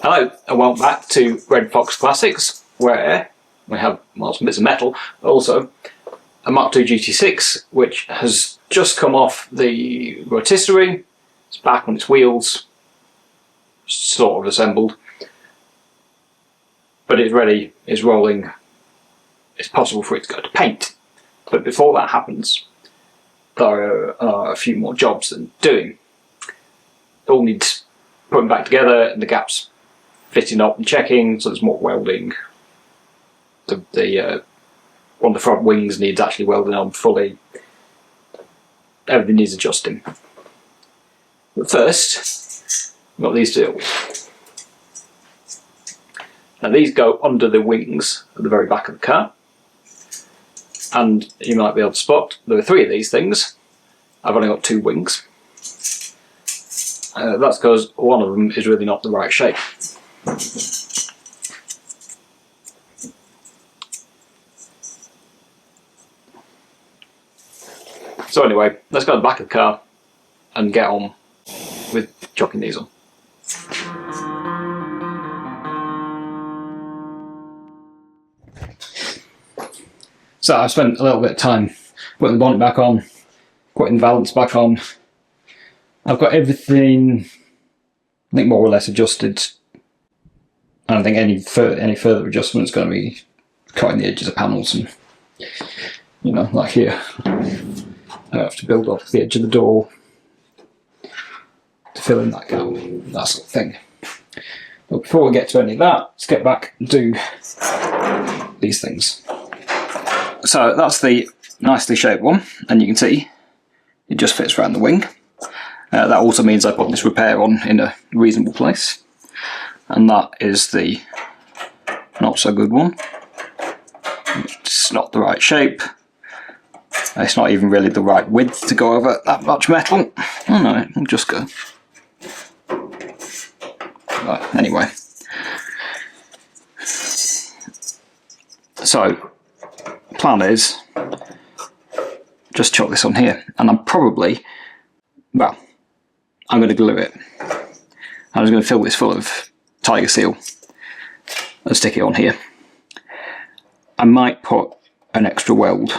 Hello and welcome back to Red Fox Classics, where we have some bits of metal, but also a Mk2 GT6 which has just come off the rotisserie. It's back on its wheels, sort of assembled, but it's ready, it's rolling, it's possible for it to go to paint. But before that happens, there are a few more jobs than doing. It all needs putting back together, and the gaps fitting up and checking, so there's more welding. The one of the front wings needs actually welding on fully. Everything needs adjusting. But first, we've got these two. Now these go under the wings at the very back of the car, and you might be able to spot there are three of these things. I've only got two wings. That's because one of them is really not the right shape. So anyway, let's go to the back of the car and get on with chucking these on. So I spent a little bit of time putting the bonnet back on, putting the valance back on. I've got everything, I think, more or less adjusted. I don't think any further adjustment is going to be cutting the edges of panels, and like here, I have to build off the edge of the door to fill in that gap, that sort of thing. But before we get to any of that, let's get back and do these things. So that's the nicely shaped one, and you can see it just fits around the wing. That also means I put this repair on in a reasonable place, and that is the not so good one. It's not the right shape. It's not even really the right width to go over that much metal. Oh no, it'll just go. Right, anyway. So, plan is just chuck this on here, and I'm going to glue it. I'm just going to fill this full of Tiger Seal and stick it on here. I might put an extra weld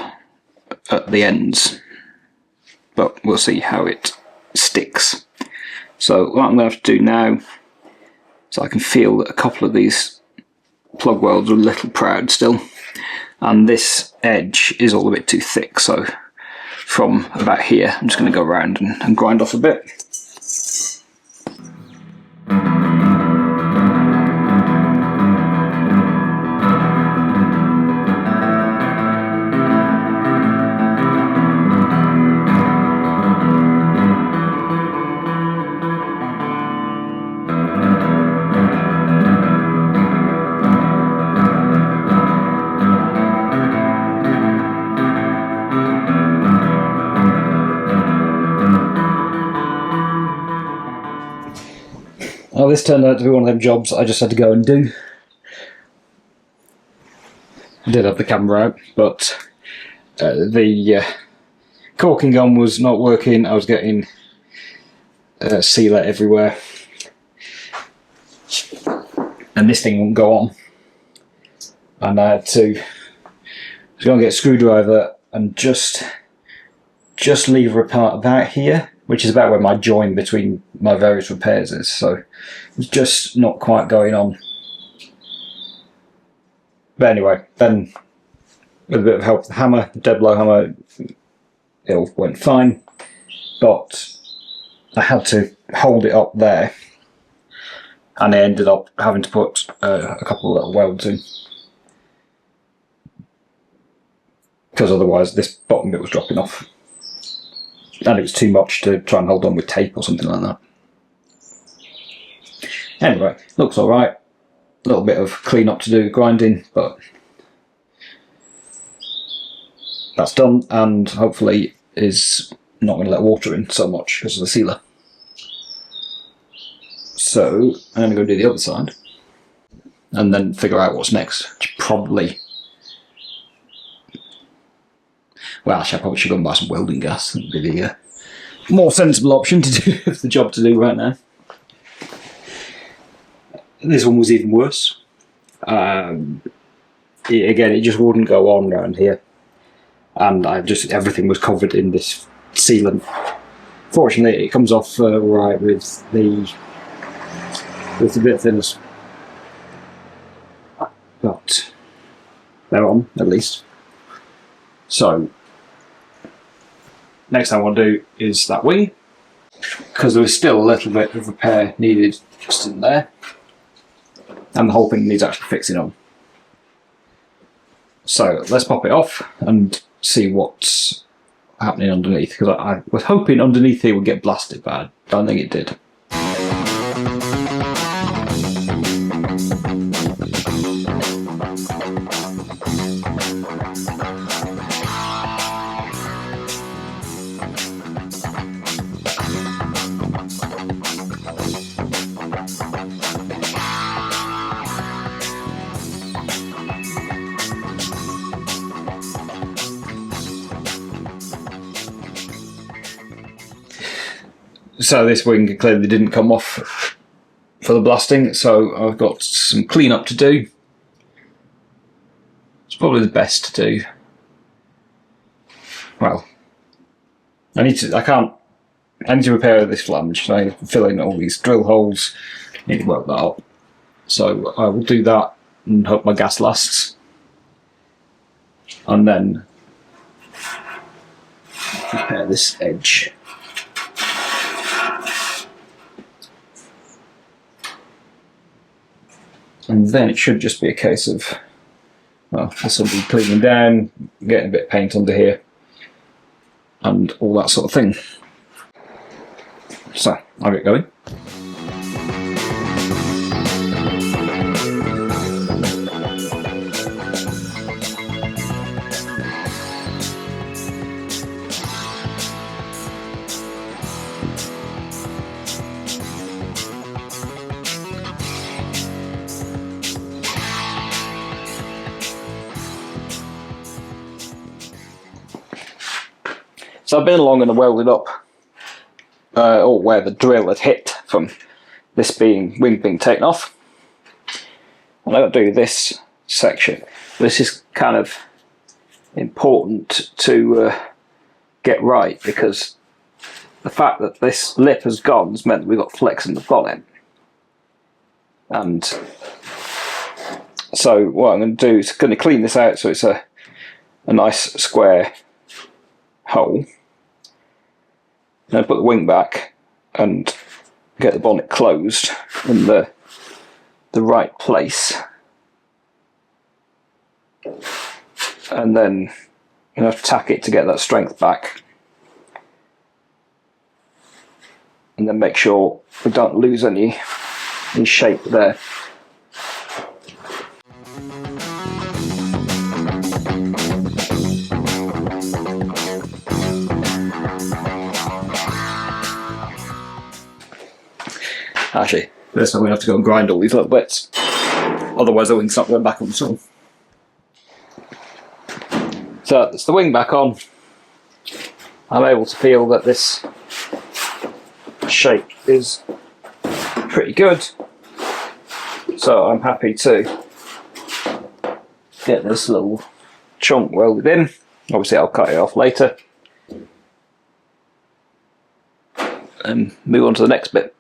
at the ends, but we'll see how it sticks. So what I'm going to have to do now, so I can feel that a couple of these plug welds are a little proud still, and this edge is all a bit too thick, so from about here I'm just going to go around and grind off a bit. Well, this turned out to be one of them jobs I just had to go and do. I did have the camera out, but the caulking gun was not working. I was getting sealer everywhere, and this thing wouldn't go on. And I had to go and get a screwdriver and just lever apart about here, which is about where my join between my various repairs is, so it's just not quite going on. But anyway, then with a bit of help with the hammer, the dead blow hammer, it all went fine, but I had to hold it up there, and I ended up having to put a couple of little welds in, because otherwise this bottom bit was dropping off. And it was too much to try and hold on with tape or something like that. Anyway, looks alright. A little bit of clean up to do, grinding, but that's done, and hopefully is not going to let water in so much because of the sealer. So I'm going to go do the other side and then figure out what's next. Probably, well, actually I probably should go and buy some welding gas. That'd be the more sensible option to do the job to do right now. this one was even worse. Again, it just wouldn't go on around here, and everything was covered in this sealant. Fortunately, it comes off right with the bit of thinness, but they're on at least. So next thing I want to do is that wing, because there was still a little bit of repair needed just in there, and the whole thing needs actually fixing on. So let's pop it off and see what's happening underneath, because I was hoping underneath here would get blasted, but I don't think it did. So this wing clearly didn't come off for the blasting, so I've got some cleanup to do. It's probably the best to do. Well, I need to repair this flange. So I need to fill in all these drill holes. I need to work that up. So I will do that and hope my gas lasts. And then repair this edge. And then it should just be a case of, well, this will be cleaning down, getting a bit of paint under here, and all that sort of thing. So, I'll get going. So I've been along and welded up or where the drill had hit from this wing being taken off. And I've got to do this section. This is kind of important to get right, because the fact that this lip has gone has meant that we've got flex in the bonnet. And so what I'm going to do is going to clean this out so it's a nice square hole. Then put the wing back and get the bonnet closed in the right place, and then you have to tack it to get that strength back, and then make sure we don't lose any shape there. Actually, this time we have to go and grind all these little bits, otherwise the wing's not going back on the saw. So it's the wing back on. I'm able to feel that this shape is pretty good, so I'm happy to get this little chunk welded in. Obviously I'll cut it off later and move on to the next bit.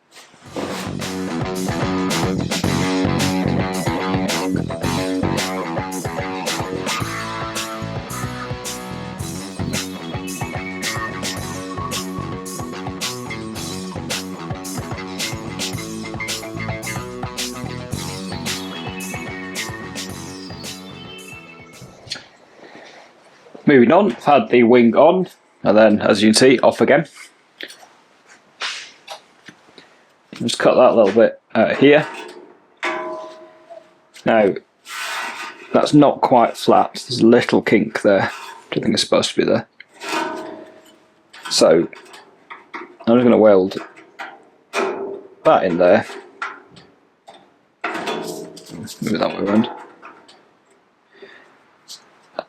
Moving on, I've had the wing on, and then as you can see, off again. Just cut that little bit out of here. Now, that's not quite flat, there's a little kink there, which I think is supposed to be there. So, I'm just going to weld that in there. Move it that way around.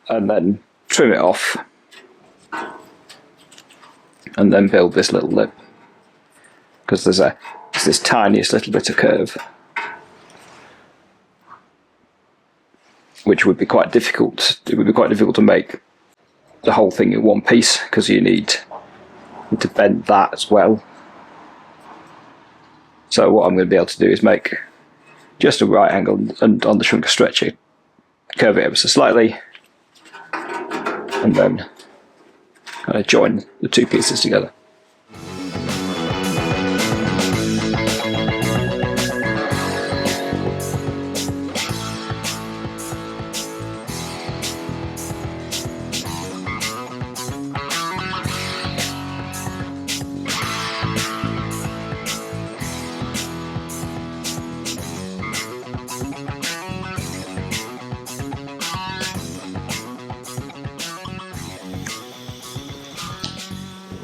And then trim it off, and then build this little lip, because there's this tiniest little bit of curve. which would be quite difficult. It would be quite difficult to make the whole thing in one piece, because you need to bend that as well. So what I'm going to be able to do is make just a right angle, and on the shrunker stretcher, curve it ever so slightly, and then kind of join the two pieces together.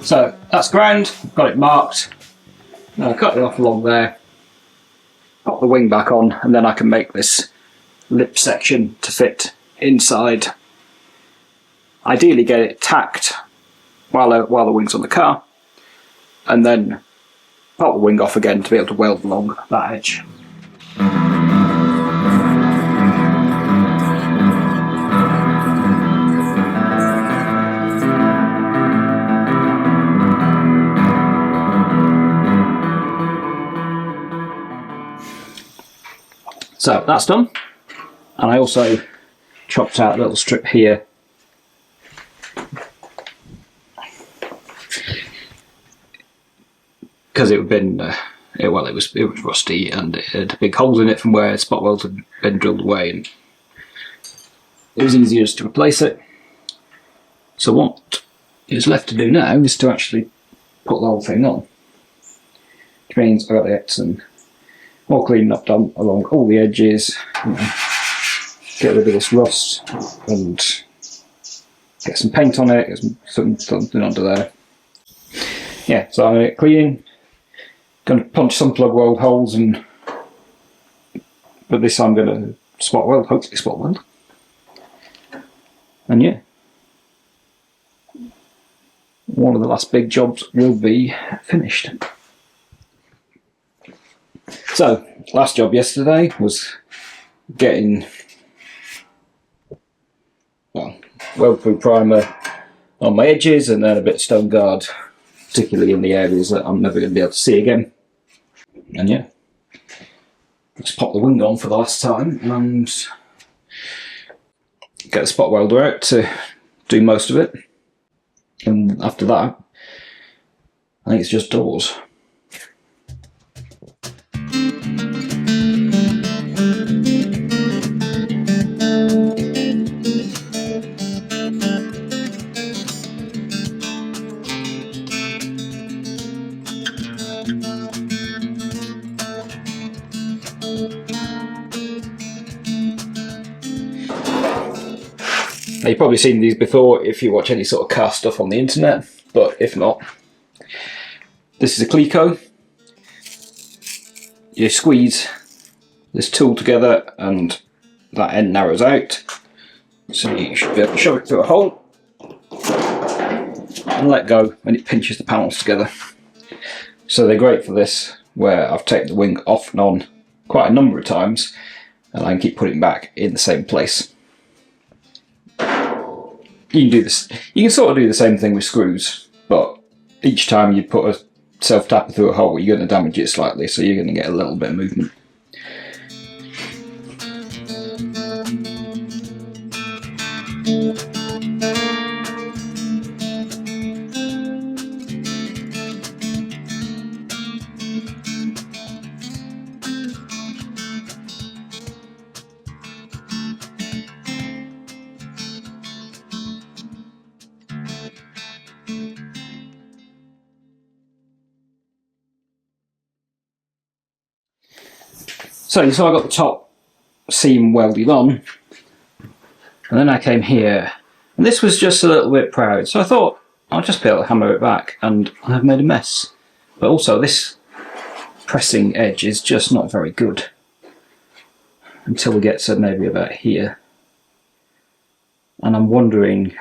So that's ground, got it marked. I'll cut it off along there, pop the wing back on, and then I can make this lip section to fit inside. Ideally get it tacked while the wing's on the car, and then pop the wing off again to be able to weld along that edge. So that's done, and I also chopped out a little strip here because it had been it was rusty, and it had big holes in it from where spot welds had been drilled away, and it was easier just to replace it. So what is left to do now is to actually put the whole thing on, which means I've got the Epson all cleaned up done along all the edges, get rid of this rust and get some paint on it, get something under there. Yeah, so I'm going to get cleaning, going to punch some plug weld holes, but this I'm going to spot weld, hopefully spot weld. And yeah, one of the last big jobs will be finished. So, last job yesterday was getting weld-proof primer on my edges, and then a bit of stone guard, particularly in the areas that I'm never going to be able to see again. And yeah, just pop the wing on for the last time and get the spot welder out to do most of it. And after that, I think it's just doors. Now, you've probably seen these before if you watch any sort of car stuff on the internet, but if not, this is a Cleco. You squeeze this tool together and that end narrows out, so you should be able to shove it through a hole and let go, and it pinches the panels together. So they're great for this, where I've taken the wing off and on quite a number of times and I can keep putting it back in the same place. You can do this. You can sort of do the same thing with screws, but each time you put a self-tapper through a hole, you're going to damage it slightly, so you're going to get a little bit of movement. So you saw I got the top seam welded on, and then I came here, and this was just a little bit proud, so I thought I'll just be able to hammer it back, and I've made a mess. But also this pressing edge is just not very good until we get to maybe about here, and I'm wondering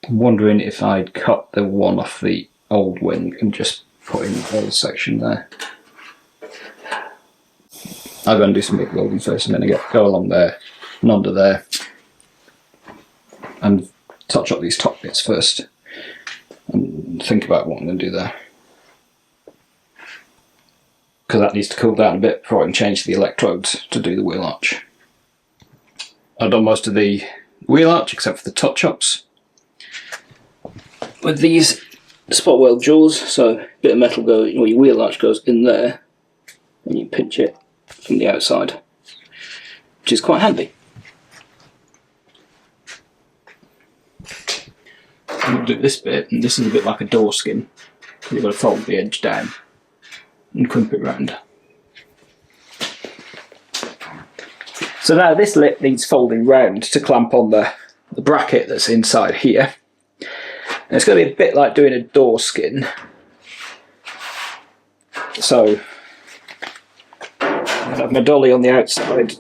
if I'd cut the one off the old wing and just put in the whole section there. I'll go and do some big welding first, and then go along there and under there and touch up these top bits first and think about what I'm going to do there, because that needs to cool down a bit before I can change the electrodes to do the wheel arch. I've done most of the wheel arch except for the touch-ups with these spot weld jaws, so a bit of metal goes, or your wheel arch goes in there and you pinch it from the outside, which is quite handy. I'm going to do this bit, and this is a bit like a door skin. You've got to fold the edge down and crimp it round. So now this lip needs folding round to clamp on the bracket that's inside here. And it's going to be a bit like doing a door skin. So I have my dolly on the outside.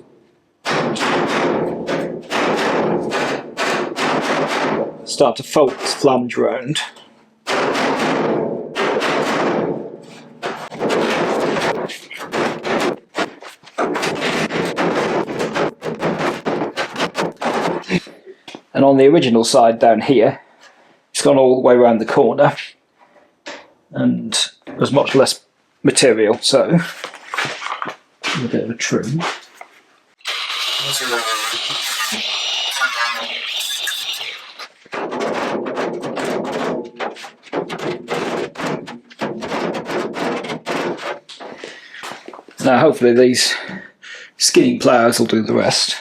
Start to fold this flange round. And on the original side down here, it's gone all the way around the corner, and there's much less material, so a bit of a trim. Now hopefully these skinning pliers will do the rest.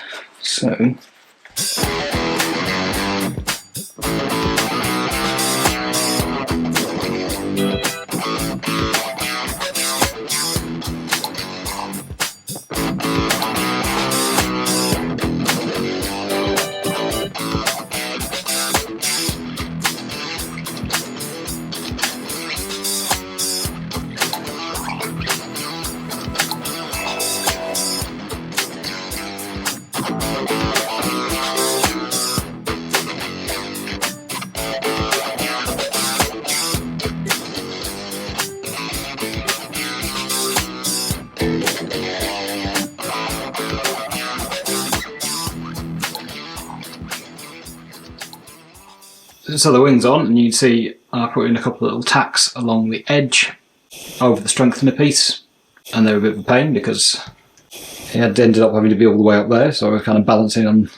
So the wing's on, and you can see I put in a couple of little tacks along the edge over the strengthener piece, and they were a bit of a pain because it had ended up having to be all the way up there, so I was kind of balancing on.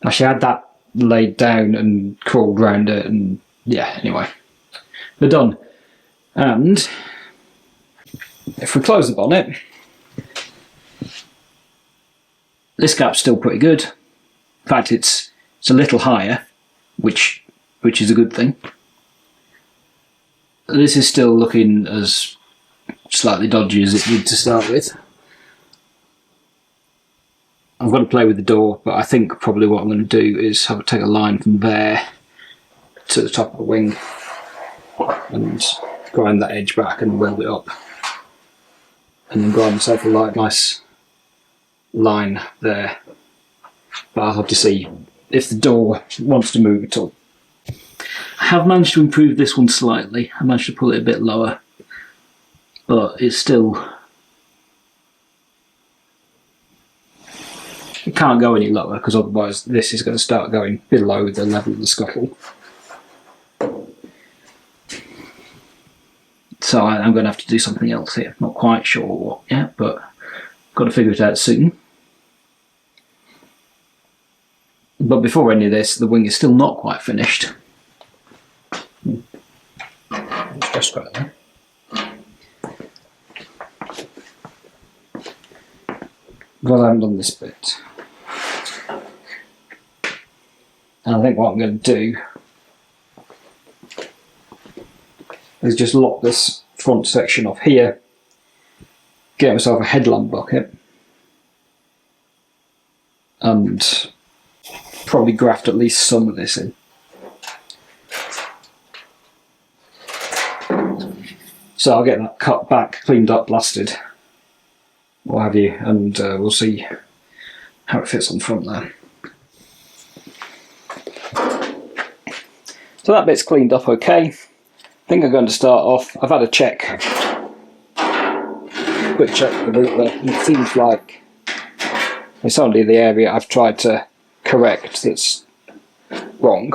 Actually, I had that laid down and crawled round it, and yeah, anyway, they're done. And if we close the bonnet, this gap's still pretty good. In fact, it's a little higher, which is a good thing. This is still looking as slightly dodgy as it did to start with. I've got to play with the door, but I think probably what I'm going to do is take a line from there to the top of the wing and grind that edge back and weld it up, and then grind myself a nice line there. But I'll have to see if the door wants to move at all. I have managed to improve this one slightly. I managed to pull it a bit lower, but it's still... it can't go any lower because otherwise this is going to start going below the level of the scuttle. So I'm going to have to do something else here. Not quite sure what yet, but got to figure it out soon. But before any of this, the wing is still not quite finished. Let's just grab that. Because I haven't done this bit. And I think what I'm going to do is just lock this front section off here, get myself a headlamp bucket, and probably graft at least some of this in. So I'll get that cut back, cleaned up, blasted, what have you, and we'll see how it fits on front there. So that bit's cleaned up okay. I think I'm going to start off. I've had a check quick check the boot there, and it seems like it's only the area I've tried to correct that's wrong.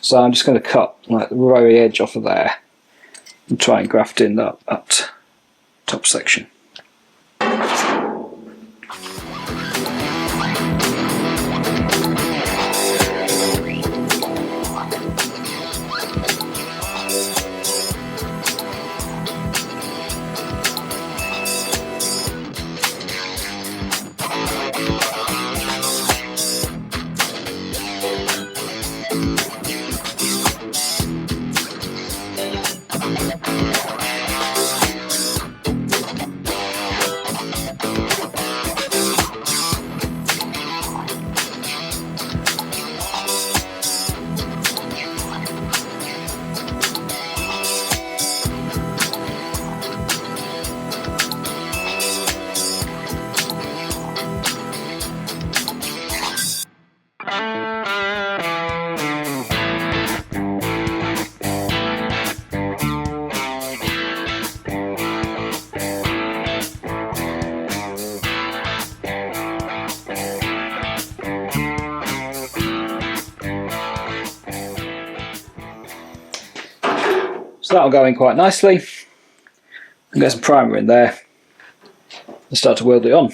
So I'm just going to cut like the very edge off of there and try and graft in that top section. So that'll go in quite nicely. And get some primer in there and start to weld it on.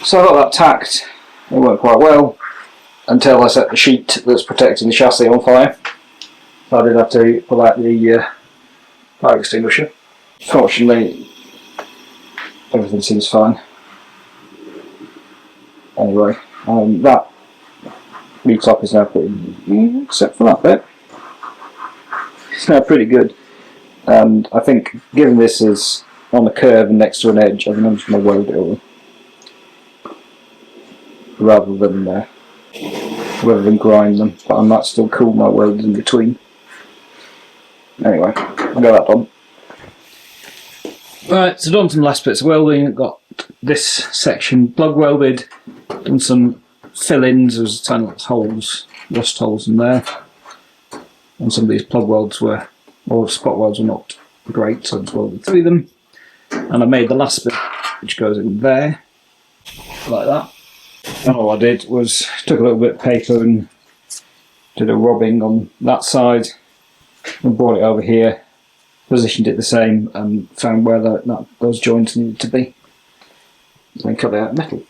So I got that tacked, it worked quite well, until I set the sheet that's protecting the chassis on fire. I did have to pull out the fire extinguisher. Fortunately, everything seems fine. Anyway, that re-top is now pretty, except for that bit, it's now pretty good. And I think, given this is on a curve and next to an edge, I think I'm just going to weld it over. Rather than grind them, but I might still cool my welds in between. Anyway, I'll get that done. Right, so done some last bits of welding. Got this section plug welded, done some fill-ins. There's tiny little holes, rust holes in there, and some of these plug welds were, or spot welds were not great, so I just welded through them. And I made the last bit, which goes in there, like that. And all I did was took a little bit of paper and did a robbing on that side and brought it over here, positioned it the same and found where those joints needed to be, and then cut it out of metal.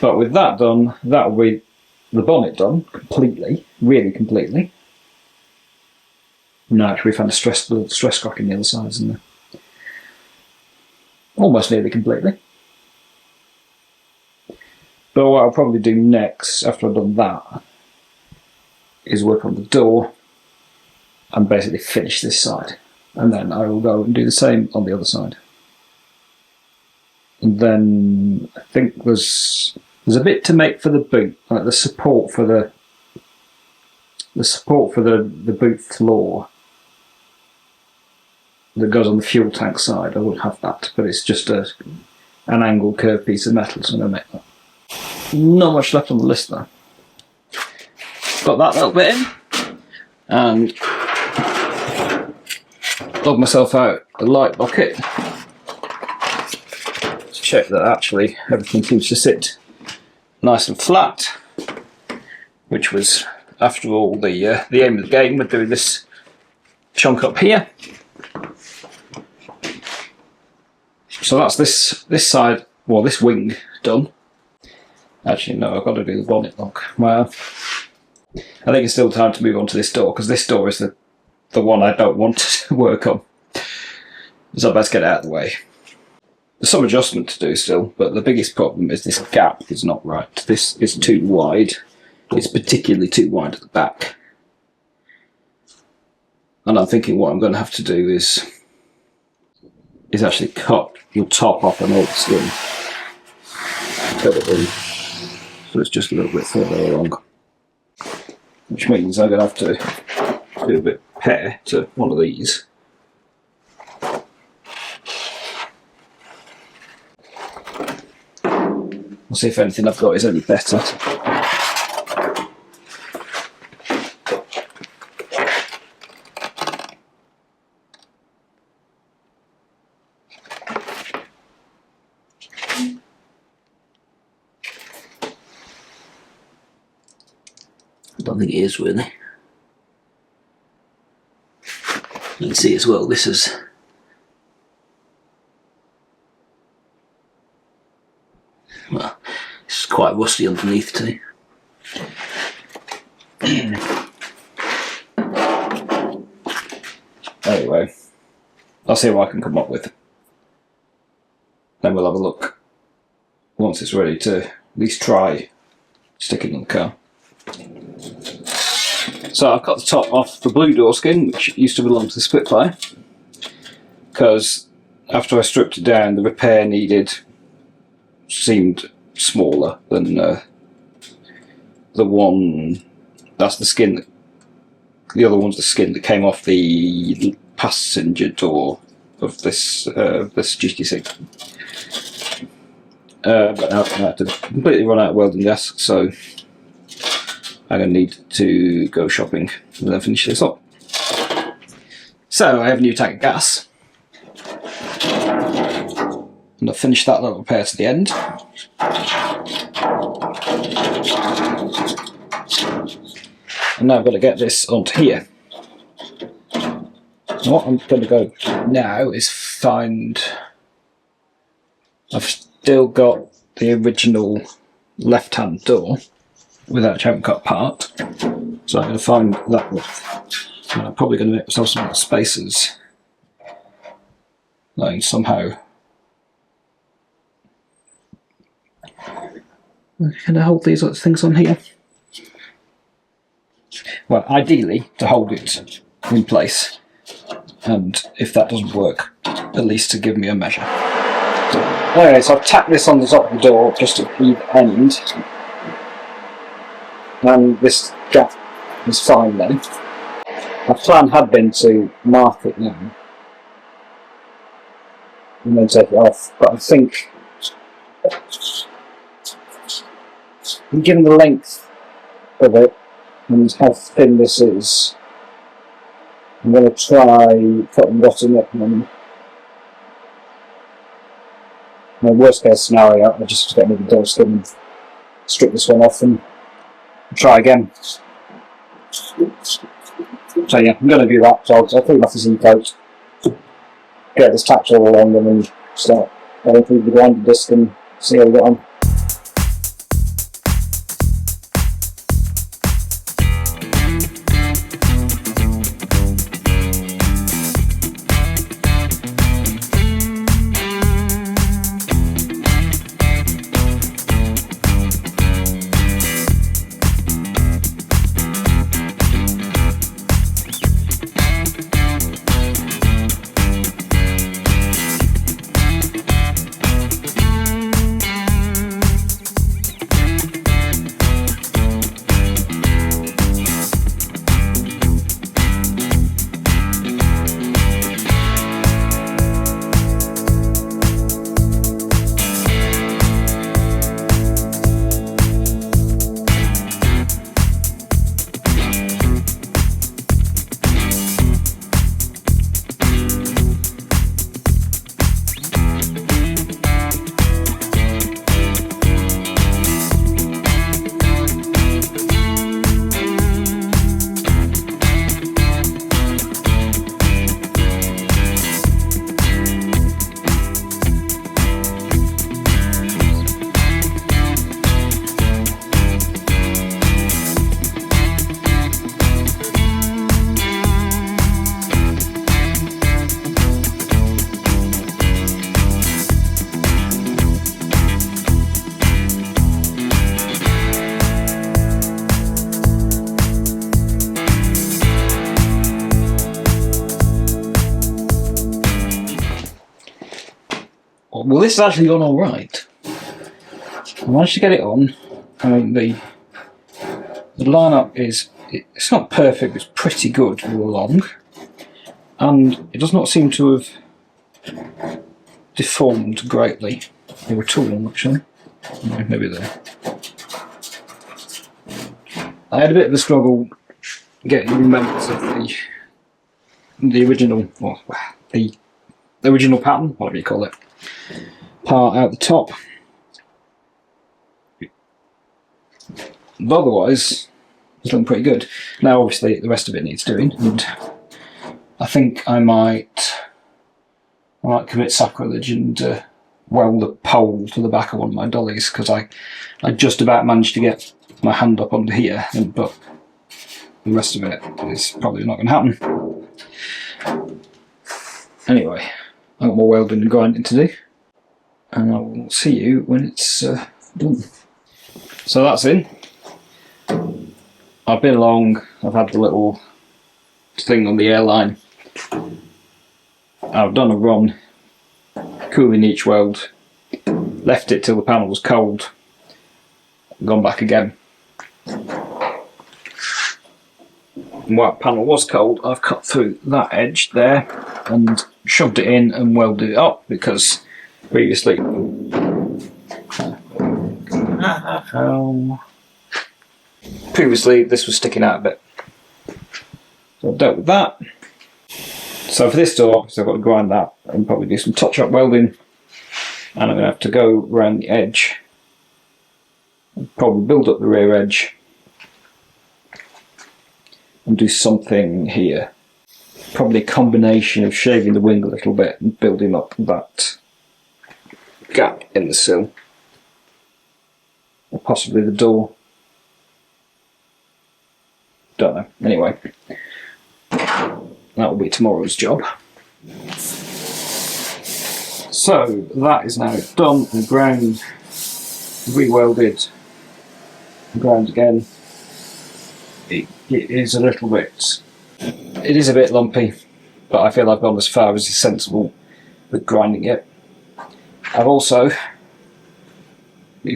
But with that done, that will be the bonnet done completely, really completely. No, actually we found a stress crack in the other sides in there. Almost nearly completely. But what I'll probably do next, after I've done that, is work on the door and basically finish this side. And then I will go and do the same on the other side. And then I think there's a bit to make for the boot, like the support for the boot floor that goes on the fuel tank side. I will have that, but it's just an angled curved piece of metal, so I'm going to make that. Not much left on the list though. Got that little bit in, and dug myself out a light bucket to check that actually everything seems to sit nice and flat, which was, after all, the aim of the game with doing this chunk up here. So that's this side, well, this wing done. Actually, no, I've got to do the bonnet lock. Well, I think it's still time to move on to this door, because this door is the one I don't want to work on. So I best get it out of the way. There's some adjustment to do still, but the biggest problem is this gap is not right. This is too wide. It's particularly too wide at the back. And I'm thinking what I'm going to have to do is actually cut your top off an old skin. Cut it in. So it's just a little bit further along. Which means I'm going to have to do a bit of repair to one of these. We'll see if anything I've got is any better. I don't think it is really. You can see as well, this is well, it's quite rusty underneath too. Anyway, I'll see what I can come up with. Then we'll have a look once it's ready to at least try sticking on the car. So I've cut the top off the blue door skin, which used to belong to the Spitfire, because after I stripped it down, the repair needed seemed smaller than the one. That's the skin. The other one's the skin that came off the passenger door of this GT6. But now I have to completely run out of welding gas, so I'm going to need to go shopping and then finish this up. So I have a new tank of gas, and I've finished that little repair to the end. And now I've got to get this onto here. And what I'm going to go now is find... I've still got the original left-hand door, which I haven't cut apart. So I'm going to find that width. And I'm probably going to make myself some more spacers. Like somehow. Can I hold these things on here? Well, ideally to hold it in place, and if that doesn't work, at least to give me a measure. Anyway, so I've tacked this on the top of the door just at either end, and this gap is fine then. My plan had been to mark it now and then take it off, but I think, given the length of it and how thin this is, I'm going to try cutting bottom up, and my worst case scenario, I just get another door skin and strip this one off and try again. So yeah, I'm going to do that. So I'll put it off the Z-coat, get this tacked all along, and then start going through the grinder disc and see how we get on. this has actually gone alright. I managed to get it on. I mean, the lineup is, it's not perfect, it's pretty good all along. And it does not seem to have deformed greatly. They were too long, actually. No, maybe there. I had a bit of a struggle getting remembrance of the original, well, the original pattern, whatever you call it, part out the top. But otherwise, it's looking pretty good. Now, obviously, the rest of it needs doing, and I think I might commit sacrilege and weld a pole to the back of one of my dollies, because I just about managed to get my hand up under here, but the rest of it is probably not going to happen. Anyway, I've got more welding and grinding to do, and I will see you when it's done. So that's in. I've been along, I've had the little thing on the airline. I've done a run, cooling each weld, left it till the panel was cold, gone back again. And while the panel was cold, I've cut through that edge there and shoved it in and welded it up, because previously this was sticking out a bit. So I've dealt with that. So for this door, so I've got to grind that and probably do some touch-up welding, and I'm going to have to go around the edge and probably build up the rear edge and do something here. Probably a combination of shaving the wing a little bit and building up that gap in the sill, or possibly the door. Don't know. Anyway, that will be tomorrow's job. So that is now done and ground, re-welded, ground again. It is a little bit, it is a bit lumpy, but I feel I've gone as far as is sensible with grinding it. I've also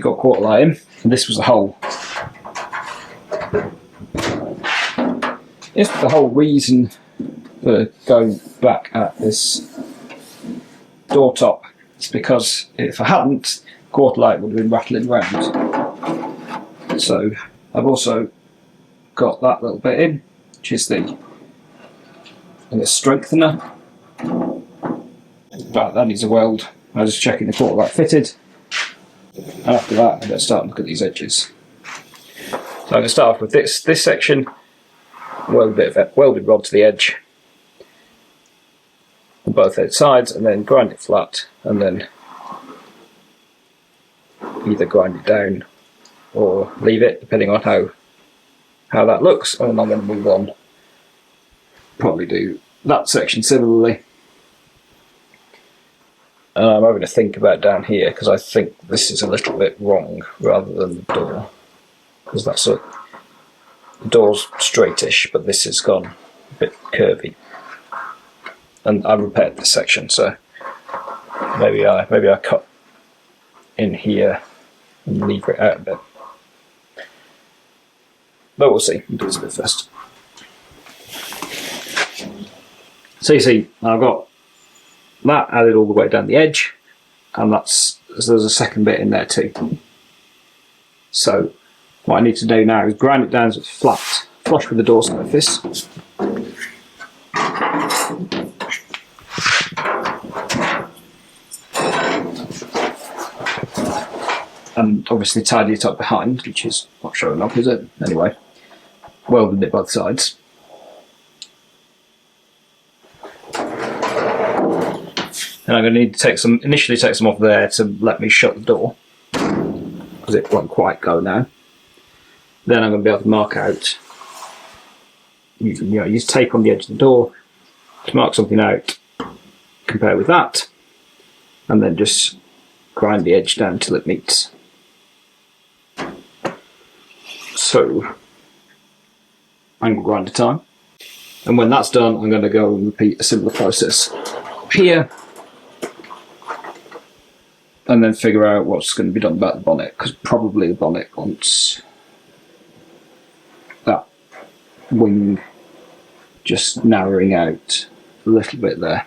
got quarterlight in, and this was a hole. This was the whole reason for going back at this door top. It's because if I hadn't, quarterlight would have been rattling around. So I've also got that little bit in, which is the strengthener. But that needs a weld. I was just checking the quarterlight fitted, and after that I'm going to start and look at these edges. So I'm going to start off with this section, weld a bit of welded rod to the edge on both edge sides, and then grind it flat, and then either grind it down or leave it, depending on how that looks. And then I'm going to move on, probably do that section similarly. And I'm having to think about down here, because I think this is a little bit wrong rather than the door, because that's the door's straightish, but this has gone a bit curvy. And I repaired this section, so maybe I cut in here and lever it out a bit. But we'll see. We'll do this a bit first. So you see, I've got that added all the way down the edge, and there's a second bit in there too. So what I need to do now is grind it down so it's flat, flush with the door surface. And obviously tidy it up behind, which is not showing up, is it? Anyway, welded it both sides. And I'm going to need to initially take some off there to let me shut the door, because it won't quite go now. Then I'm going to be able to mark out, use tape on the edge of the door to mark something out, compare with that, and then just grind the edge down till it meets. So, angle grinder time. And when that's done, I'm going to go and repeat a similar process here. and then figure out what's going to be done about the bonnet, because probably the bonnet wants that wing just narrowing out a little bit there.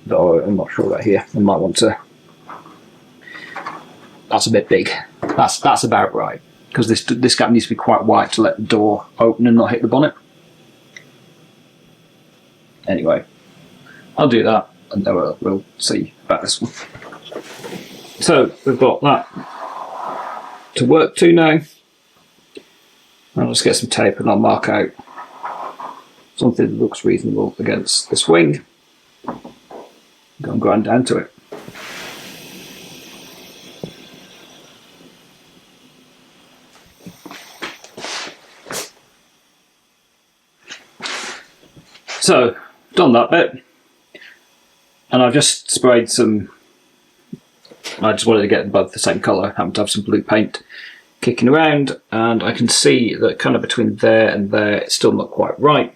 Though I'm not sure about here. I might want to. That's a bit big. That's about right, because this gap needs to be quite wide to let the door open and not hit the bonnet. Anyway, I'll do that, and then we'll see about this one. So we've got that to work to now. I'll just get some tape and I'll mark out something that looks reasonable against this wing. Go and grind down to it. So, done that bit, and I've just sprayed some. I just wanted to get them both the same colour, happen to have some blue paint kicking around, and I can see that kind of between there and there it's still not quite right.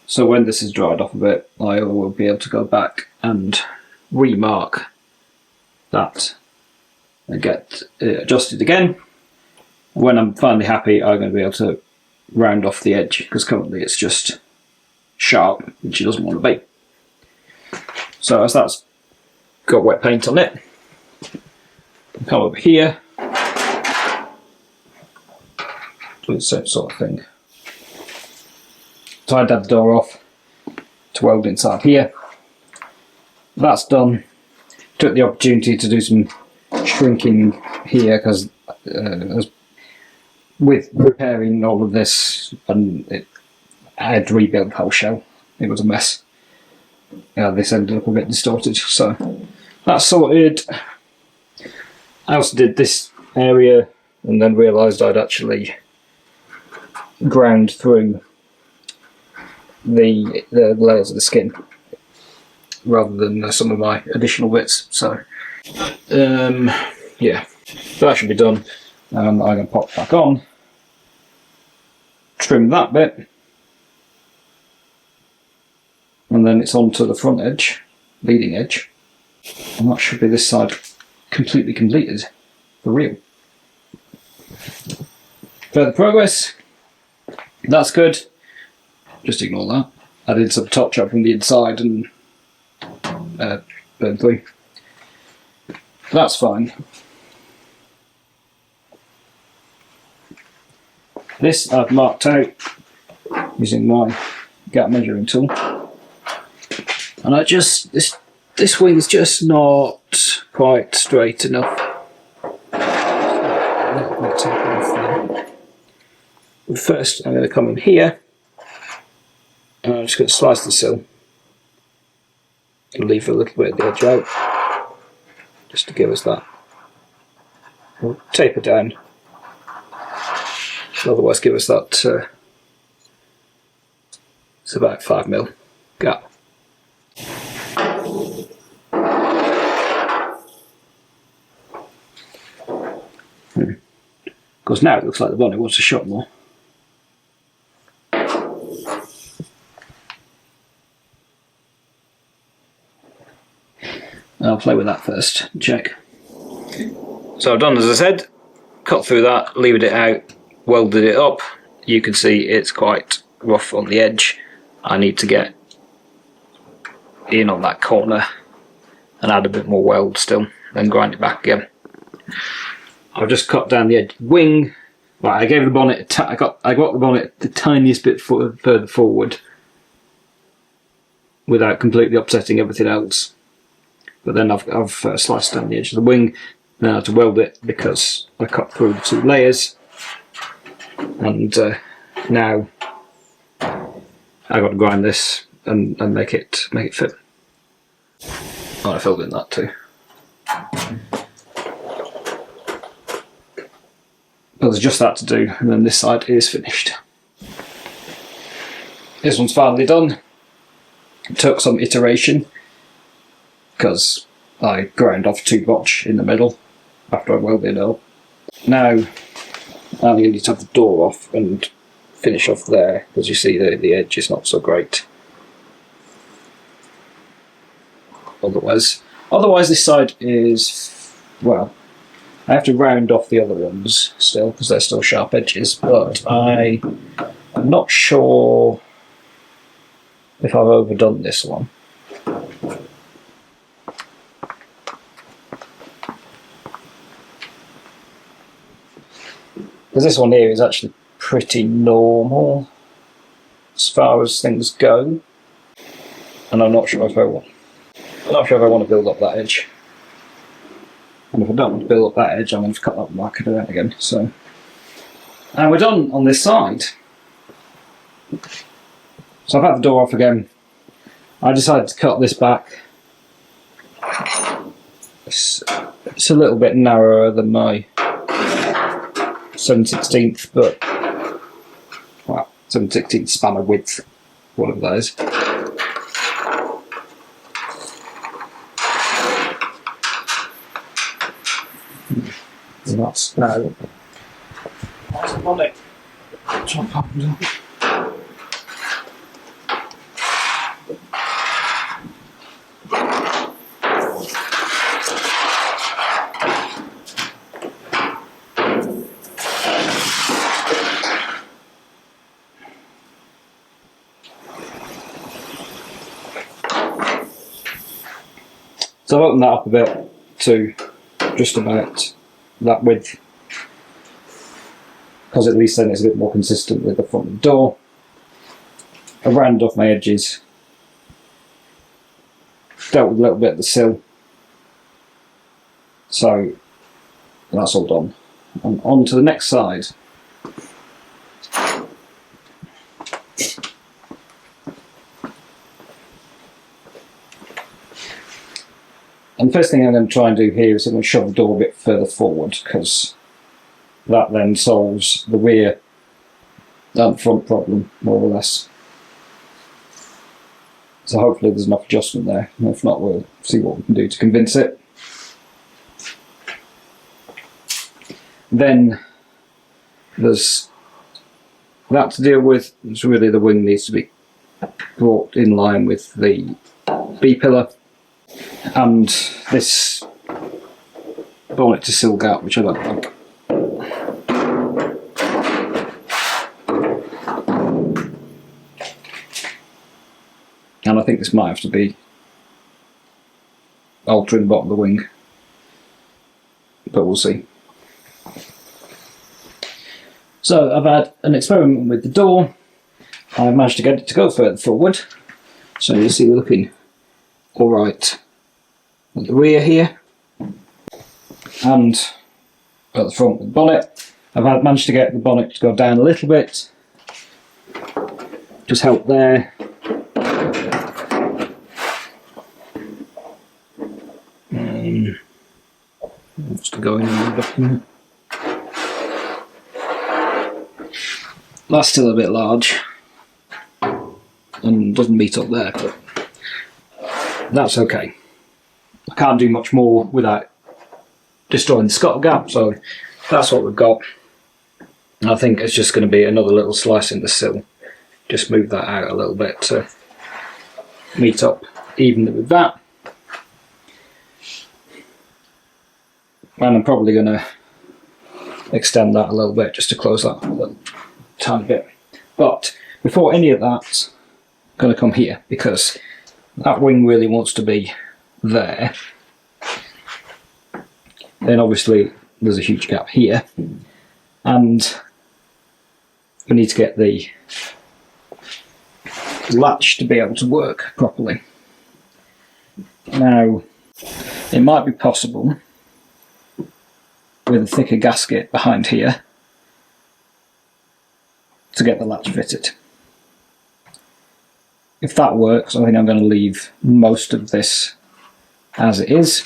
So when this is dried off a bit, I will be able to go back and remark that and get it adjusted again. When I'm finally happy, I'm going to be able to round off the edge, because currently it's just sharp, which it doesn't want to be. So as that's got wet paint on it, I'll come over here, do the same sort of thing. So I'd have the door off to weld inside here. That's done. Took the opportunity to do some shrinking here, because with repairing all of this, and I had to rebuild the whole shell. It was a mess. This ended up a bit distorted, so that's sorted. I also did this area and then realised I'd actually ground through the layers of the skin rather than some of my additional bits. So yeah, so that should be done. I'm going to pop back on, trim that bit, and then it's on to the front edge, leading edge, and that should be this side completely completed for real. Further progress, that's good. Just ignore that. I did some top chop from the inside and burned through. That's fine. This I've marked out using my gap measuring tool, and this wing's just not quite straight enough. But first I'm going to come in here, and I'm just going to slice the sill and leave a little bit of the edge out, just to give us that. We'll taper down, otherwise give us that, it's about 5mm gap. Because now it looks like the bonnet wants a shot more. I'll play with that first, check. So I've done as I said, cut through that, levered it out, welded it up. You can see it's quite rough on the edge. I need to get in on that corner and add a bit more weld still, then grind it back again. I've just cut down the edge of the wing. Right, I gave the bonnet I got the bonnet the tiniest bit further forward without completely upsetting everything else. But then I've sliced down the edge of the wing. Now to weld it, because I cut through the 2 layers, and now I've got to grind this and make it fit. Oh, I filled in that too. But there's just that to do, and then this side is finished. This one's finally done. It took some iteration, because I ground off 2 botch in the middle after I welded it up. Now I'm going to need to have the door off and finish off there, because you see the edge is not so great. otherwise. Otherwise this side is, well, I have to round off the other ones still because they're still sharp edges, but I'm not sure if I've overdone this one. Because this one here is actually pretty normal as far as things go, and I'm not sure if I want to build up that edge. And if I don't want to build up that edge, I'm going to cut that back and do that again. So, and we're done on this side. So I've had the door off again. I decided to cut this back. It's a little bit narrower than my 7/16, but well, 7/16 span of width, whatever that is. And that's now. That's the bonnet. Jump up and down. So I've opened that up a bit to just about that width, because at least then it's a bit more consistent with the front of the door. I rounded off my edges, dealt with a little bit of the sill, so that's all done. And on to the next side. And the first thing I'm going to try and do here is I'm going to shove the door a bit further forward, because that then solves the rear and front problem, more or less. So hopefully there's enough adjustment there, and if not, we'll see what we can do to convince it. Then there's that to deal with. It's really the wing needs to be brought in line with the B-pillar. And this bonnet to sill gap, which I don't like. And I think this might have to be altering the bottom of the wing, but we'll see. So I've had an experiment with the door. I've managed to get it to go further forward, so you see we're looking alright at the rear here, and at the front with the bonnet. I've managed to get the bonnet to go down a little bit, just help there. What's to go in the document? That's still a bit large and doesn't meet up there, but that's okay. I can't do much more without destroying the scuttle gap, so that's what we've got. I think it's just going to be another little slice in the sill. Just move that out a little bit to meet up evenly with that. And I'm probably going to extend that a little bit just to close that a little tiny bit. But before any of that's going to come here, because that wing really wants to be there. Then obviously there's a huge gap here, and we need to get the latch to be able to work properly. Now, it might be possible with a thicker gasket behind here to get the latch fitted. If that works, I think I'm going to leave most of this as it is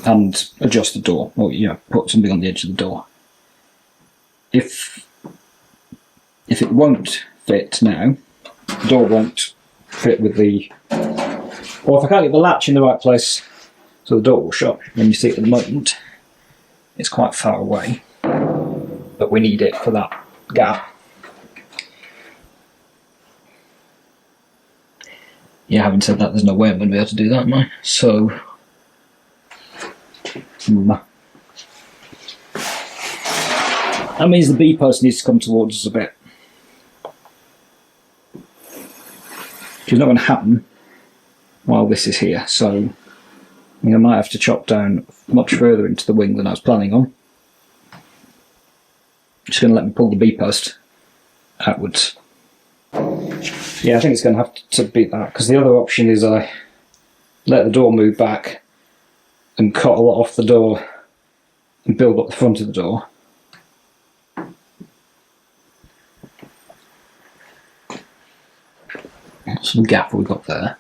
and adjust the door, or put something on the edge of the door. If it won't fit now, the door won't fit with the, or if I can't get the latch in the right place so the door will shut, when you see it at the moment, it's quite far away, but we need it for that gap. yeah, having said that, there's no way I'm going to be able to do that, am I? So, that means the B post needs to come towards us a bit. Which is not going to happen while this is here, so I might have to chop down much further into the wing than I was planning on. Just going to let me pull the B post outwards. Yeah, I think it's going to have to be that, because the other option is I let the door move back and cut a lot off the door and build up the front of the door. Some gap we got there.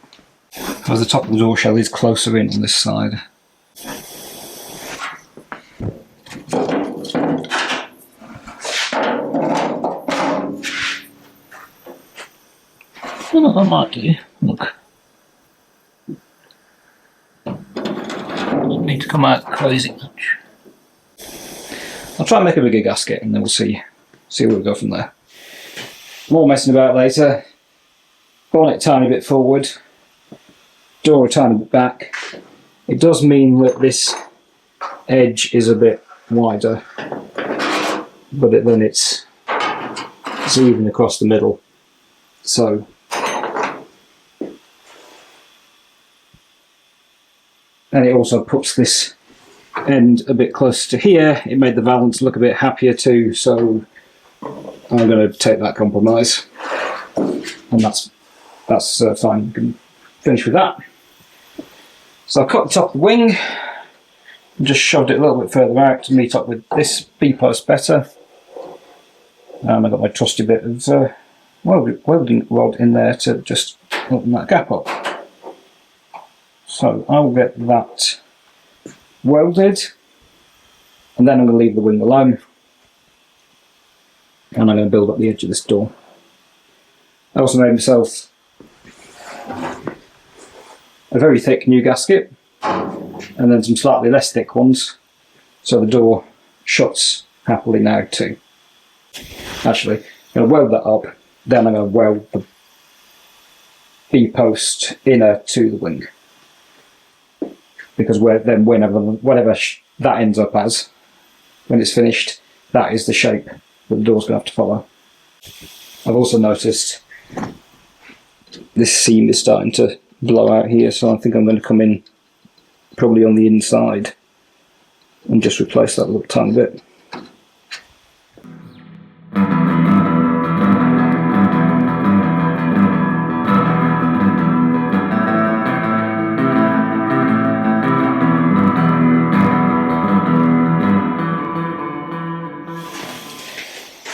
Because the top of the door shell is closer in on this side. Well, I might do. Look. Doesn't need to come out crazy much. I'll try and make a bigger gasket and then we'll see where we go from there. More messing about later. Bonnet a tiny bit forward. Door a tiny bit back. It does mean that this edge is a bit wider, but then it's even across the middle. So and it also puts this end a bit closer to here. It made the valance look a bit happier too, so I'm going to take that compromise, and that's fine. We can finish with that. So I cut the top of the wing and just shoved it a little bit further out to meet up with this B-post better. And I got my trusty bit of welding rod in there to just open that gap up. So I will get that welded, and then I'm going to leave the wing alone, and I'm going to build up the edge of this door. I also made myself a very thick new gasket, and then some slightly less thick ones, so the door shuts happily now too. Actually, I'm going to weld that up, then I'm going to weld the B-post inner to the wing. Because whatever that ends up as, when it's finished, that is the shape that the door's going to have to follow. I've also noticed this seam is starting to blow out here, so I think I'm going to come in probably on the inside and just replace that little tiny bit.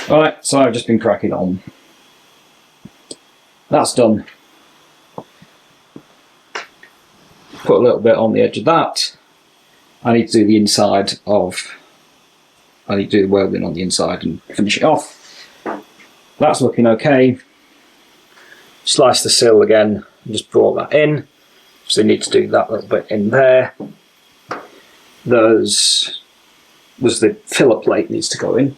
Right, so I've just been cracking on. That's done. Put a little bit on the edge of that. I need to do the inside of... I need to do the welding on the inside and finish it off. That's looking okay. Slice the sill again and just brought that in. So you need to do that little bit in there. Was the filler plate needs to go in.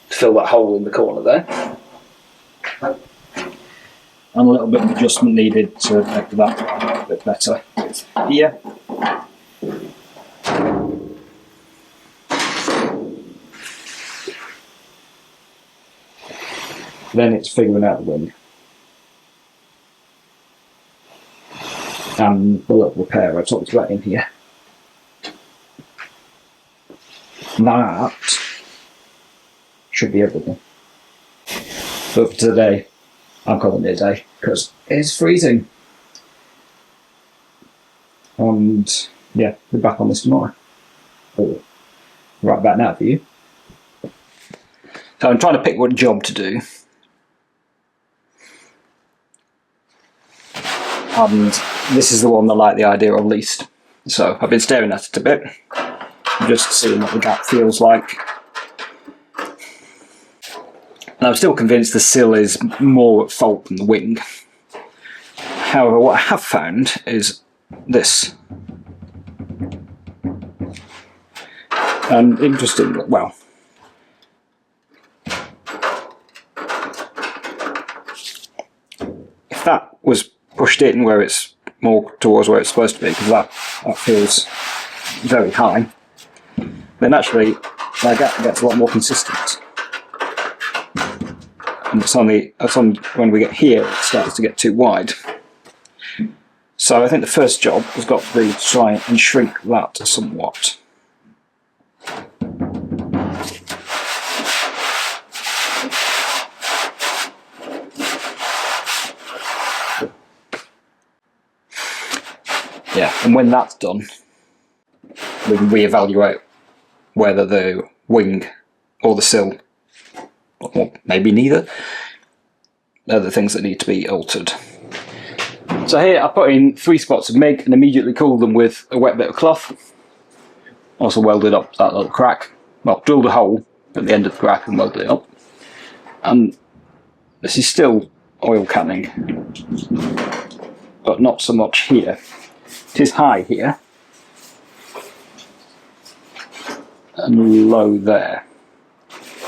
Fill that hole in the corner there. And a little bit of adjustment needed to make that a little bit better here. Then it's figuring out the wing. And the little repair I talked about in here. That should be everything. But for today, I'm calling it a day because it's freezing. And yeah, we're back on this tomorrow. Or right about now for you. So I'm trying to pick what job to do. And this is the one I like the idea of least. So I've been staring at it a bit, just seeing what the gap feels like. And I'm still convinced the sill is more at fault than the wing. However, what I have found is this. And interesting, well, was pushed in where it's more towards where it's supposed to be, because that feels very high, then actually my gap gets a lot more consistent. And it's only when we get here it starts to get too wide. So I think the first job has got to be to try and shrink that somewhat. Yeah, and when that's done, we can reevaluate whether the wing or the sill, or maybe neither, are the things that need to be altered. So here I put in 3 spots of MIG and immediately cooled them with a wet bit of cloth. Also welded up that little crack. Well, drilled a hole at the end of the crack and welded it up. And this is still oil canning, but not so much here. It is high here and low there.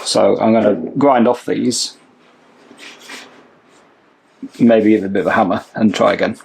So I'm going to grind off these, maybe give it a bit of a hammer and try again.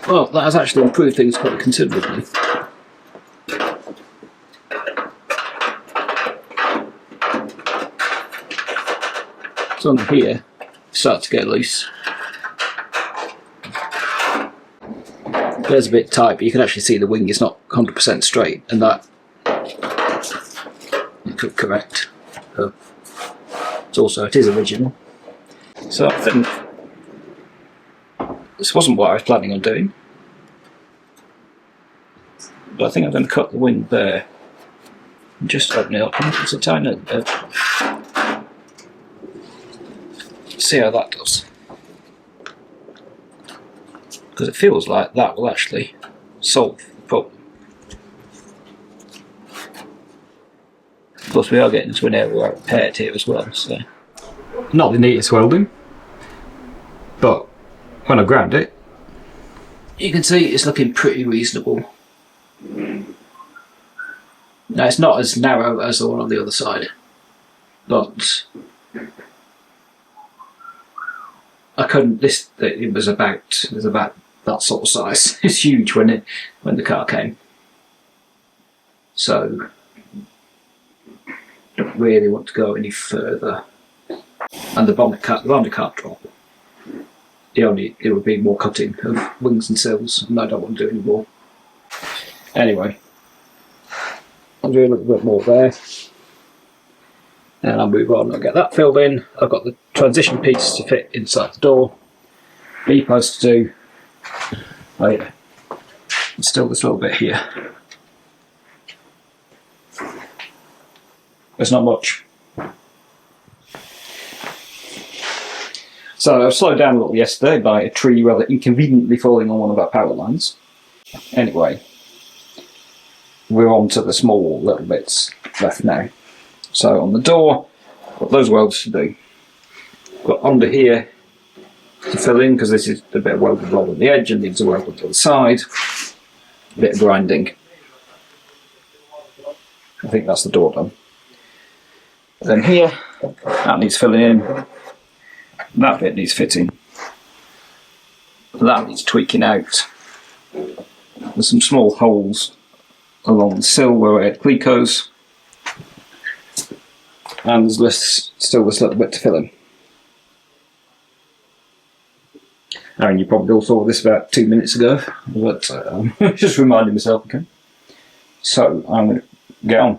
Well, that has actually improved things quite considerably. So on here, start to get loose. There's a bit tight, but you can actually see the wing is not 100% straight, and that you could correct. It is original. So I think this wasn't what I was planning on doing, but I think I'm going to cut the wing there and just open it up. It's a tiny bit. See how that does, because it feels like that will actually solve the problem. Of course, we are getting into an area where I repaired here as well, so not the neatest welding, but when I ground it, you can see it's looking pretty reasonable. Now it's not as narrow as the one on the other side, but I couldn't. It was about that sort of size. It's huge when the car came. So don't really want to go any further. And the bonnet can't drop. It would be more cutting of wings and sills, and I don't want to do any more. Anyway, I'll do a little bit more there, and I'll move on. I'll get that filled in. I've got the transition piece to fit inside the door. E-post to do. Oh yeah, and still this little bit here. There's not much. So I slowed down a little yesterday by a tree rather inconveniently falling on one of our power lines. Anyway, we're on to the small little bits left now. So on the door, got those welds to do. Got under here to fill in, because this is a bit of welded rod on the edge and needs a weld to the side. A bit of grinding. I think that's the door done. Then here, that needs filling in. That bit needs fitting. That needs tweaking out. There's some small holes along the sill where I had clicos, and there's still this little bit to fill in. I mean, you probably all saw this about 2 minutes ago, but just reminding myself again. So I'm going to get on,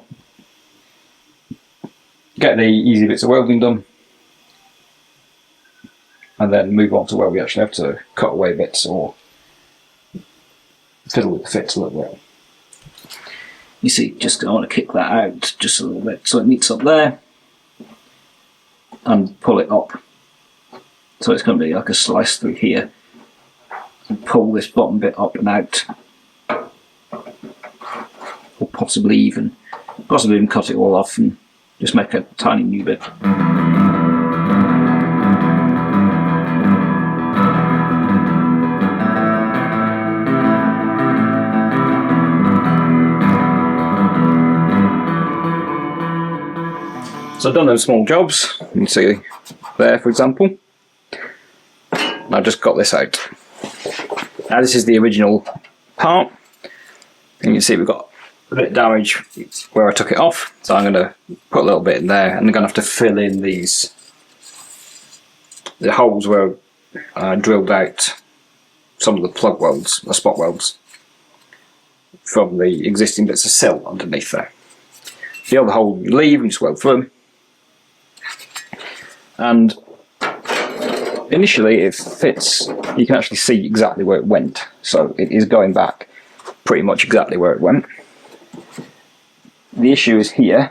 get the easy bits of welding done, and then move on to where we actually have to cut away bits or fiddle with the fits a little bit. You see, just I want to kick that out just a little bit so it meets up there, and pull it up. So it's going to be like a slice through here, and pull this bottom bit up and out, or possibly even cut it all off and just make a tiny new bit. So I've done those small jobs, you can see there for example. I've just got this out. Now this is the original part, and you can see we've got a bit of damage where I took it off, so I'm going to put a little bit in there, and I'm going to have to fill in the holes where I drilled out some of the plug welds, the spot welds, from the existing bits of sill underneath there. The other hole you leave and just weld through them. And initially it fits, you can actually see exactly where it went, so it is going back pretty much exactly where it went. The issue is here,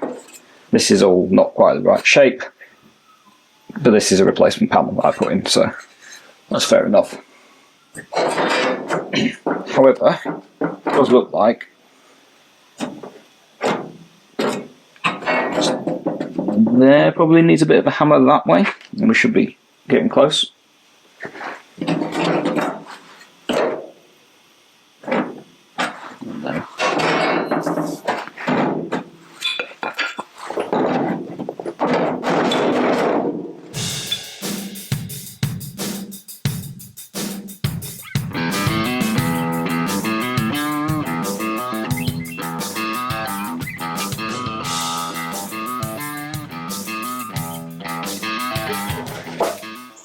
this is all not quite the right shape, but this is a replacement panel that I put in, so that's fair enough. However, it does look like there probably needs a bit of a hammer that way, and we should be getting close. No.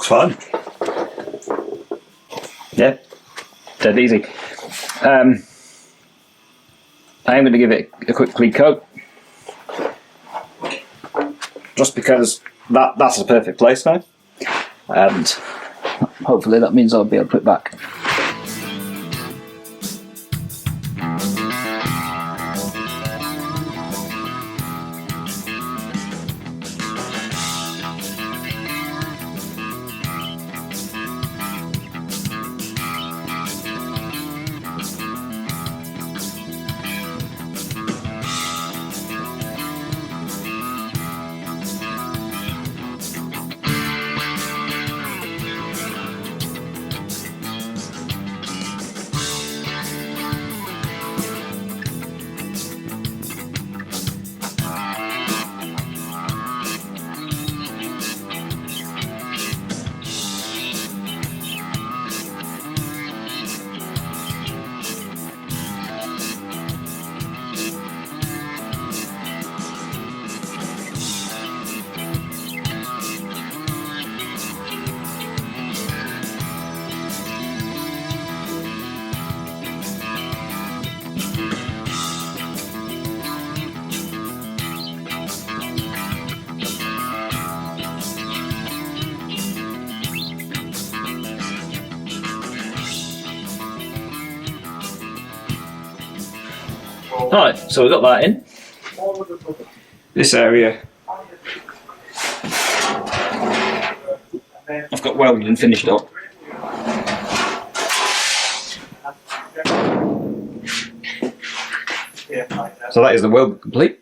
Fun. Yeah, dead easy. I am going to give it a quick clean coat, just because that's a perfect place now, and hopefully that means I'll be able to put it back. Right, so we've got that in. This area I've got welded and finished up. So that is the weld complete.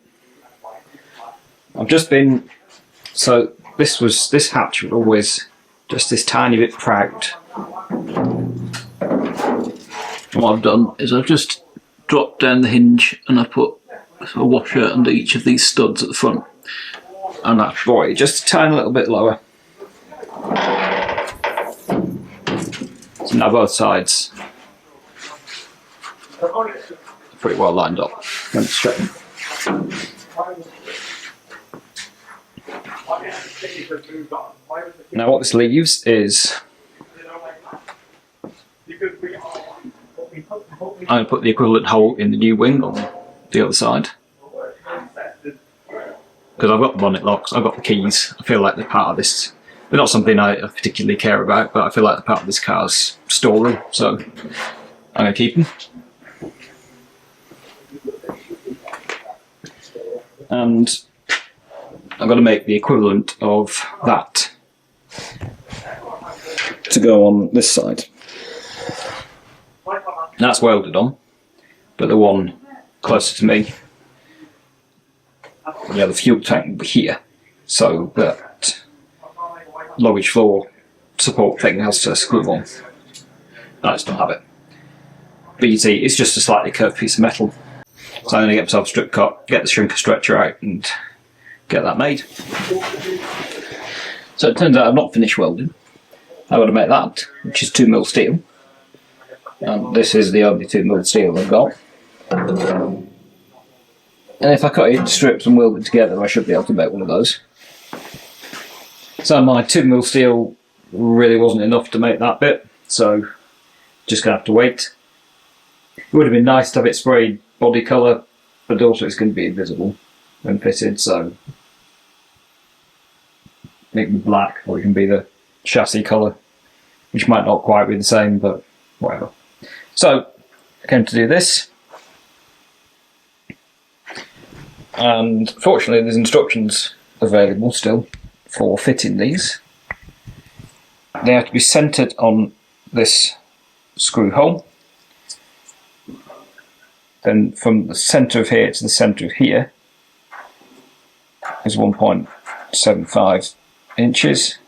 I've just been, so this hatch was always just this tiny bit cracked. What I've done is I've just dropped down the hinge and I put a washer under each of these studs at the front, and that's brought it just a tiny little bit lower. So now both sides pretty well lined up. Let's check. Now what this leaves is I'm going to put the equivalent hole in the new wing on the other side. Because I've got the bonnet locks, I've got the keys, I feel like they're part of this. They're not something I particularly care about, but I feel like they're part of this car's story, so I'm going to keep them. And I'm going to make the equivalent of that to go on this side. That's welded on, but the one closer to me, the fuel tank will be here, so that luggage floor support thing has to screw on. I just don't have it. But you see, it's just a slightly curved piece of metal. So I'm going to get myself a strip cut, get the shrinker stretcher out and get that made. So it turns out I've not finished welding. I've got to make that, which is 2mm steel. And this is the only 2mm steel I've got. And if I cut it into strips and weld it together, I should be able to make one of those. So my 2mm steel really wasn't enough to make that bit, so just going to have to wait. It would have been nice to have it sprayed body colour, but also it's going to be invisible when fitted, so it can be black, or it can be the chassis colour, which might not quite be the same, but whatever. So I came to do this, and fortunately there's instructions available still for fitting these. They have to be centred on this screw hole. Then from the centre of here to the centre of here is 1.75 inches,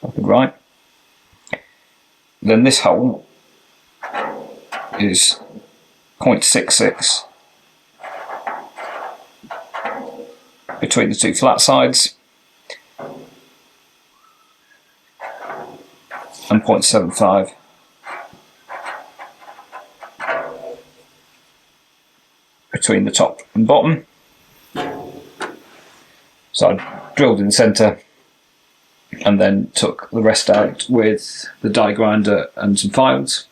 up and right. Then this hole is 0.66 between the two flat sides and 0.75 between the top and bottom. So I drilled in the centre and then took the rest out with the die grinder and some files.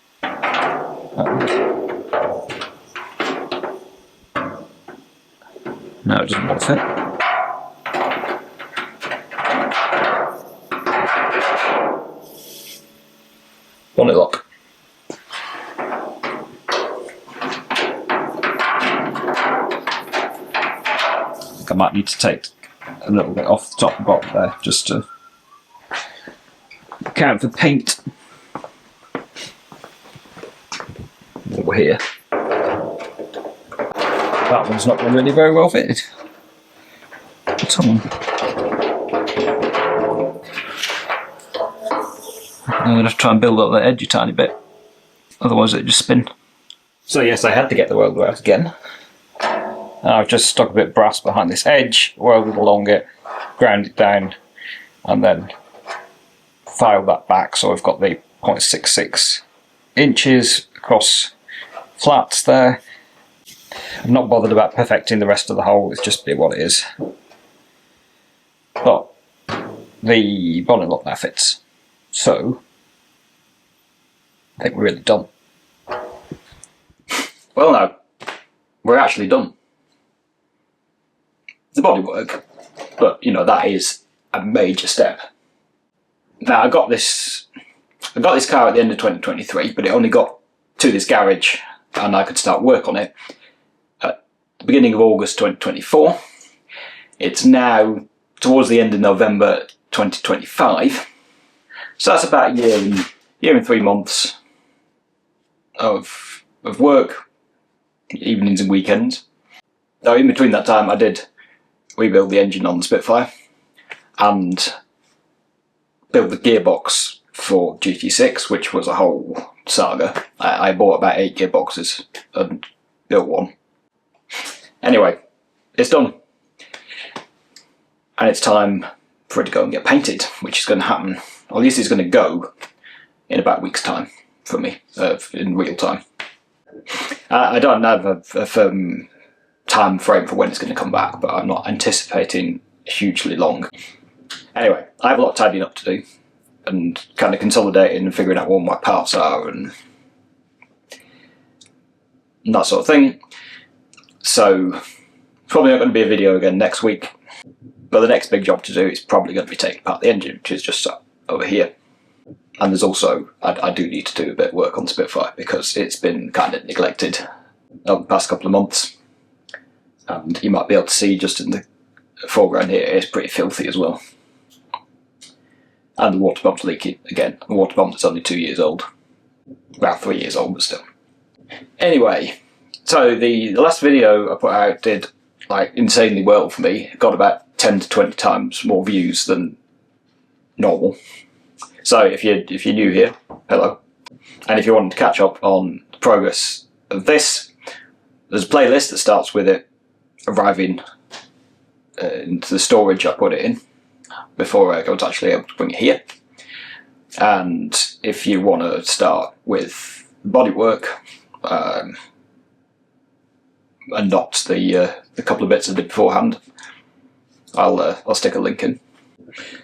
No, it doesn't want to fit. Bonnet lock. I might need to take a little bit off the top and bottom there just to account for paint over here. That one's not really very well fitted. I'm going to try and build up the edge a tiny bit, otherwise it'd just spin. So yes, I had to get the welder out again. I've just stuck a bit of brass behind this edge, welded along it, ground it down, and then filed that back so I've got the 0.66 inches across flats there. I'm not bothered about perfecting the rest of the hole, it's just be what it is. But the bonnet lock now fits, so I think we're really done. Well now, we're actually done. The bodywork, but you know, that is a major step. Now I got this car at the end of 2023, but it only got to this garage and I could start work on it at the beginning of August 2024. It's now towards the end of November 2025, so that's about a year and 3 months of work, evenings and weekends. Now in between that time I did rebuild the engine on the Spitfire and build the gearbox for GT6, which was a whole saga. I bought about 8 gearboxes and built one. Anyway, it's done. And it's time for it to go and get painted, which is going to happen, or at least it's going to go in about a week's time for me, in real time. I don't have a firm time frame for when it's going to come back, but I'm not anticipating hugely long. Anyway, I have a lot of tidying up to do, and kind of consolidating and figuring out what my parts are and that sort of thing. So probably not going to be a video again next week, but the next big job to do is probably going to be taking apart the engine, which is just over here. And there's also, I do need to do a bit of work on the Spitfire because it's been kind of neglected over the past couple of months. And you might be able to see just in the foreground here, it's pretty filthy as well. And the water pump's leaking again. The water pump is only 2 years old. Well, 3 years old, but still. Anyway, so the last video I put out did like insanely well for me. It got about 10 to 20 times more views than normal. So if you're new here, hello. And if you want to catch up on the progress of this, there's a playlist that starts with it arriving into the storage I put it in before I was actually able to bring it here. And if you want to start with bodywork and not the couple of bits I did beforehand, I'll stick a link in.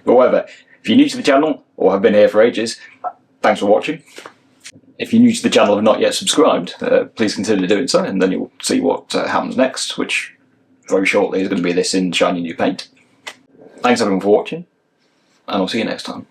But whatever. If you're new to the channel, or have been here for ages, thanks for watching. If you're new to the channel and have not yet subscribed, please consider doing so, and then you'll see what happens next, which very shortly is going to be this in shiny new paint. Thanks everyone for watching, and I'll see you next time.